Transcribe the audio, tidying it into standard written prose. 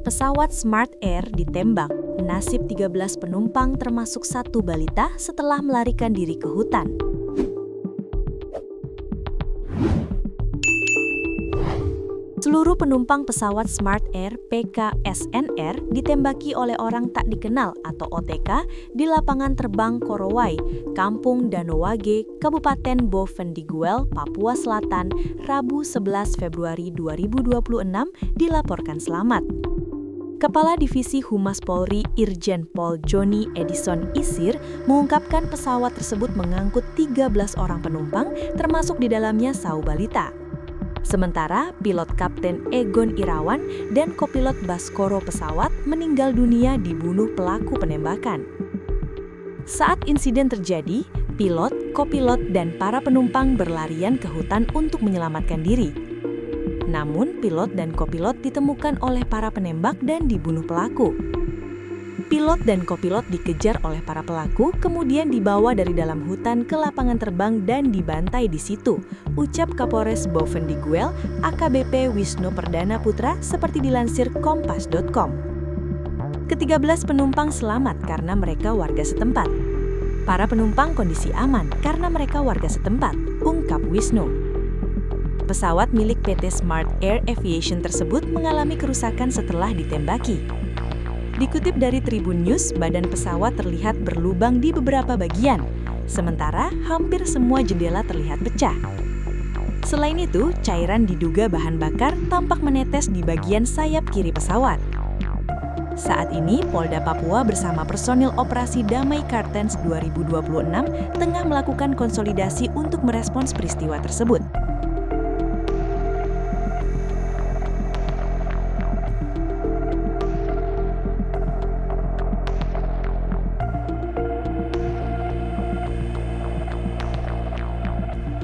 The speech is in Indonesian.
Pesawat Smart Air ditembak. Nasib 13 penumpang termasuk satu balita setelah melarikan diri ke hutan. Seluruh penumpang pesawat Smart Air PKSNR ditembaki oleh orang tak dikenal atau OTK di lapangan terbang Korowai, Kampung Danowage, Kabupaten Bovendiguel, Papua Selatan, Rabu 11 Februari 2026 dilaporkan selamat. Kepala Divisi Humas Polri Irjen Pol Joni Edison Isir mengungkapkan pesawat tersebut mengangkut 13 orang penumpang termasuk di dalamnya Sau Balita. Sementara pilot Kapten Egon Irawan dan kopilot Baskoro pesawat meninggal dunia dibunuh pelaku penembakan. Saat insiden terjadi, pilot, kopilot, dan para penumpang berlarian ke hutan untuk menyelamatkan diri. Namun, pilot dan kopilot ditemukan oleh para penembak dan dibunuh pelaku. Pilot dan kopilot dikejar oleh para pelaku, kemudian dibawa dari dalam hutan ke lapangan terbang dan dibantai di situ, ucap Kapolres Bovendiguel AKBP Wisnu Perdana Putra seperti dilansir Kompas.com. Ke-13 penumpang selamat karena mereka warga setempat. Para penumpang kondisi aman karena mereka warga setempat, ungkap Wisnu. Pesawat milik PT Smart Air Aviation tersebut mengalami kerusakan setelah ditembaki. Dikutip dari Tribun News, badan pesawat terlihat berlubang di beberapa bagian, sementara hampir semua jendela terlihat pecah. Selain itu, cairan diduga bahan bakar tampak menetes di bagian sayap kiri pesawat. Saat ini, Polda Papua bersama personil Operasi Damai Kartens 2026 tengah melakukan konsolidasi untuk merespons peristiwa tersebut.